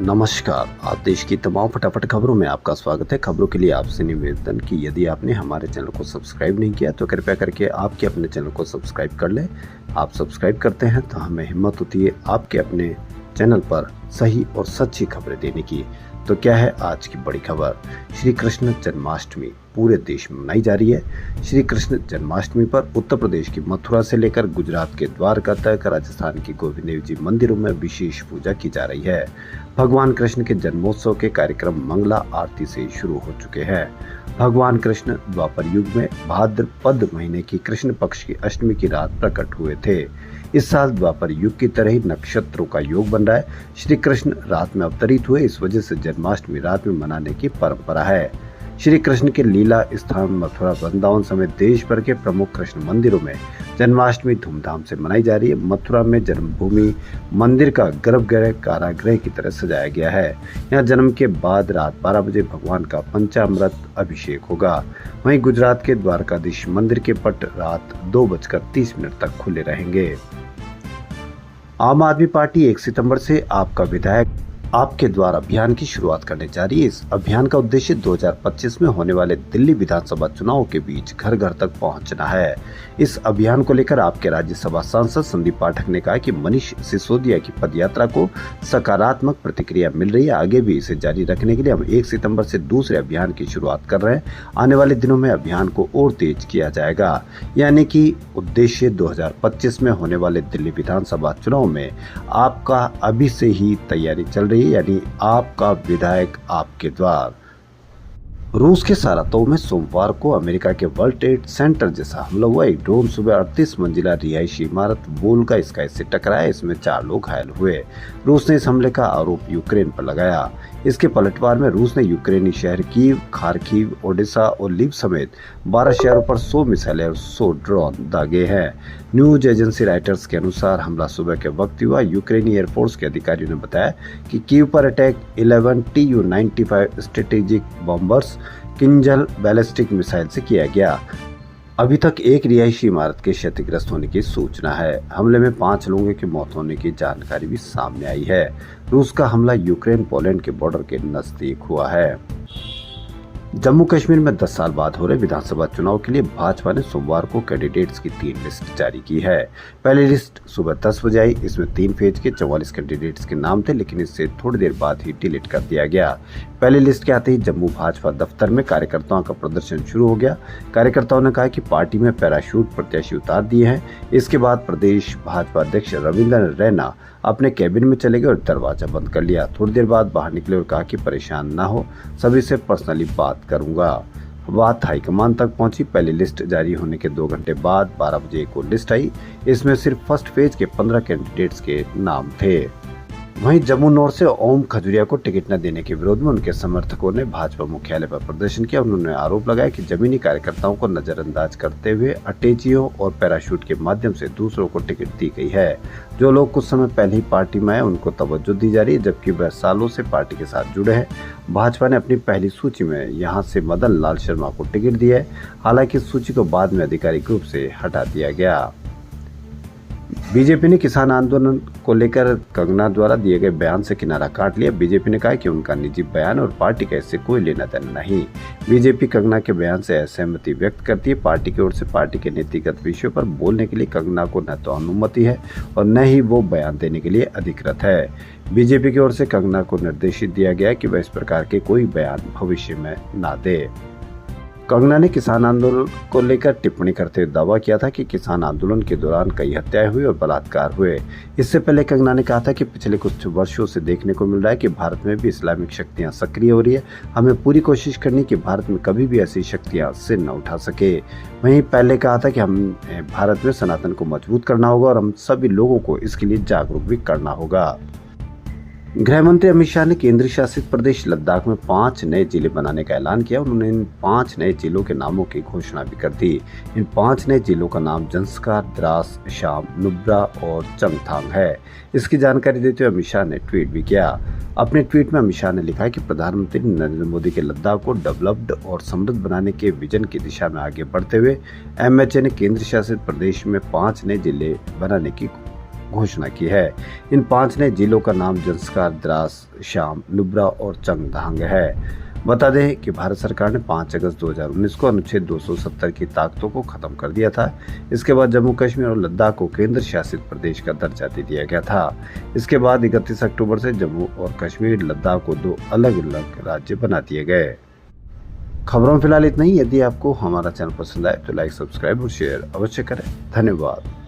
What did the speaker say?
नमस्कार। आप देश की तमाम फटाफट खबरों में आपका स्वागत है। खबरों के लिए आपसे निवेदन कि यदि आपने हमारे चैनल को सब्सक्राइब नहीं किया तो कृपया करके आपके अपने चैनल को सब्सक्राइब कर लें। आप सब्सक्राइब करते हैं तो हमें हिम्मत होती है आपके अपने चैनल पर सही और सच्ची खबरें देने की। तो क्या है आज की बड़ी खबर? श्री कृष्ण जन्माष्टमी पूरे देश में मनाई जा रही है। श्री कृष्ण जन्माष्टमी पर उत्तर प्रदेश की मथुरा से लेकर गुजरात के द्वारका तक राजस्थान की गोविंद देव जी मंदिरों में विशेष पूजा की जा रही है। भगवान कृष्ण के जन्मोत्सव के कार्यक्रम मंगला आरती से शुरू हो चुके हैं। भगवान कृष्ण द्वापर युग में भाद्रपद महीने की कृष्ण पक्ष की अष्टमी की रात प्रकट हुए थे। इस साल द्वापर युग की तरह ही नक्षत्रों का योग बन रहा है। श्री कृष्ण रात में अवतरित हुए, इस वजह से जन्माष्टमी रात में मनाने की परंपरा है। श्री कृष्ण के लीला स्थान मथुरा, वृंदावन समेत देश भर के प्रमुख कृष्ण मंदिरों में जन्माष्टमी धूमधाम से मनाई जा रही है। मथुरा में जन्मभूमि मंदिर का गर्भगृह कारागृह की तरह सजाया गया है। यहाँ जन्म के बाद रात 12 बजे भगवान का पंचामृत अभिषेक होगा। वहीं गुजरात के द्वारकाधीश मंदिर के पट रात 2:30 तक खुले रहेंगे। आम आदमी पार्टी 1 सितंबर से आपका विधायक आपके द्वार अभियान की शुरुआत करने जा रही है। इस अभियान का उद्देश्य 2025 में होने वाले दिल्ली विधानसभा चुनाव के बीच घर घर तक पहुंचना है। इस अभियान को लेकर आपके राज्यसभा सांसद संदीप पाठक ने कहा कि मनीष सिसोदिया की पदयात्रा को सकारात्मक प्रतिक्रिया मिल रही है। आगे भी इसे जारी रखने के लिए हम 1 सितंबर से दूसरे अभियान की शुरुआत कर रहे हैं। आने वाले दिनों में अभियान को और तेज किया जाएगा। यानी कि उद्देश्य 2025 में होने वाले दिल्ली विधानसभा चुनाव में आपका अभी से ही तैयारी चल रही है, यानी आपका विधायक आपके द्वार। रूस के सारातोव में सोमवार को अमेरिका के वर्ल्ड ट्रेड सेंटर जैसा हमला हुआ। एक ड्रोन सुबह 38 मंजिला रिहायशी इमारत वोल्गा स्काई से टकराया। इसमें 4 लोग घायल हुए। रूस ने इस हमले का आरोप यूक्रेन पर लगाया। इसके पलटवार में रूस ने यूक्रेनी शहर कीव, खार्किव, ओडेसा और लीव समेत 12 शहरों पर 100 मिसाइलें और 100 ड्रोन दागे हैं। न्यूज एजेंसी रॉयटर्स के अनुसार हमला सुबह के वक्त हुआ। यूक्रेनी एयरफोर्स के अधिकारियों ने बताया कि कीव पर attack 11 Tu-95 strategic bombers Kinjal ballistic missile से किया गया। अभी तक एक रिहायशी इमारत के क्षतिग्रस्त होने की सूचना है। हमले में 5 लोगों की मौत होने की जानकारी भी सामने आई है। रूस का हमला यूक्रेन पोलैंड के बॉर्डर के नजदीक हुआ है। जम्मू कश्मीर में 10 साल बाद हो रहे विधानसभा चुनाव के लिए भाजपा ने सोमवार को कैंडिडेट्स की 3 लिस्ट जारी की है। पहली लिस्ट सुबह 10 बजे आई। इसमें 3 फेज के 44 कैंडिडेट्स के नाम थे, लेकिन इससे थोड़ी देर बाद ही डिलीट कर दिया गया। पहली लिस्ट के आते ही जम्मू भाजपा दफ्तर में कार्यकर्ताओं का प्रदर्शन शुरू हो गया। कार्यकर्ताओं ने कहा कि पार्टी में पैराशूट प्रत्याशी उतार दिए हैं। इसके बाद प्रदेश भाजपा अध्यक्ष रविंद्र रैना अपने कैबिन में चले गए और दरवाजा बंद कर लिया। थोड़ी देर बाद बाहर निकले और कहा कि परेशान ना हो, सभी से पर्सनली बात करूंगा। बात हाईकमान तक पहुंची। पहली लिस्ट जारी होने के 2 घंटे बाद 12 बजे एक और लिस्ट आई। इसमें सिर्फ फर्स्ट फेज के 15 कैंडिडेट्स के नाम थे। वहीं जम्मू नॉर्थ से ओम खजुरिया को टिकट न देने के विरोध में उनके समर्थकों ने भाजपा मुख्यालय पर प्रदर्शन किया। उन्होंने आरोप लगाया कि जमीनी कार्यकर्ताओं को नजरअंदाज करते हुए अटैचियों और पैराशूट के माध्यम से दूसरों को टिकट दी गई है। जो लोग कुछ समय पहले ही पार्टी में आए उनको तवज्जो दी जा रही है, जबकि वह सालों से पार्टी के साथ जुड़े हैं। भाजपा ने अपनी पहली सूची में यहां से मदन लाल शर्मा को टिकट दिया है। हालांकि इस सूची को बाद में आधिकारिक रूप से हटा दिया गया। बीजेपी ने किसान आंदोलन को लेकर कंगना द्वारा दिए गए बयान से किनारा काट लिया। बीजेपी ने कहा कि उनका निजी बयान और पार्टी का इससे कोई लेना देना नहीं। बीजेपी कंगना के बयान से असहमति व्यक्त करती है। पार्टी की ओर से पार्टी के नीतिगत विषयों पर बोलने के लिए कंगना को न तो अनुमति है और न ही वो बयान देने के लिए अधिकृत है। बीजेपी की ओर से कंगना को निर्देशित दिया गया कि वह इस प्रकार के कोई बयान भविष्य में न दे। कंगना ने किसान आंदोलन को लेकर टिप्पणी करते हुए दावा किया था कि किसान आंदोलन के दौरान कई हत्याएं हुई और बलात्कार हुए। इससे पहले कंगना ने कहा था कि पिछले कुछ वर्षों से देखने को मिल रहा है कि भारत में भी इस्लामिक शक्तियां सक्रिय हो रही है। हमें पूरी कोशिश करनी कि भारत में कभी भी ऐसी शक्तियां सिर न उठा सके। वहीं पहले कहा था कि हम भारत में सनातन को मजबूत करना होगा और हम सभी लोगों को इसके लिए जागरूक भी करना होगा। गृह मंत्री अमित शाह ने केंद्र शासित प्रदेश लद्दाख में 5 नए जिले बनाने का ऐलान किया। उन्होंने इन 5 नए जिलों के नामों की घोषणा भी कर दी। इन 5 नए जिलों का नाम जंस्कार, द्रास, शाम, नुब्रा और चंगथांग है। इसकी जानकारी देते हुए अमित शाह ने ट्वीट भी किया। अपने ट्वीट में अमित शाह ने लिखा कि प्रधानमंत्री नरेंद्र मोदी के लद्दाख को डेवलप्ड और समृद्ध बनाने के विजन की दिशा में आगे बढ़ते हुए एमएचए ने केंद्र शासित प्रदेश में 5 नए जिले बनाने की घोषणा की है। इन 5 नए जिलों का नाम जंस्कार, द्रास, शाम, लुब्रा और चंगधांग है। बता दें कि भारत सरकार ने 5 अगस्त 2019 को अनुच्छेद 270 की ताकतों को खत्म कर दिया था। इसके बाद जम्मू कश्मीर और लद्दाख को केंद्र शासित प्रदेश का दर्जा दे दिया गया था। इसके बाद 31 अक्टूबर से जम्मू और कश्मीर, लद्दाख को 2 अलग अलग राज्य बना दिए गए। खबरों में फिलहाल इतना ही। यदि आपको हमारा चैनल पसंद आए तो लाइक, सब्सक्राइब और शेयर अवश्य करें। धन्यवाद।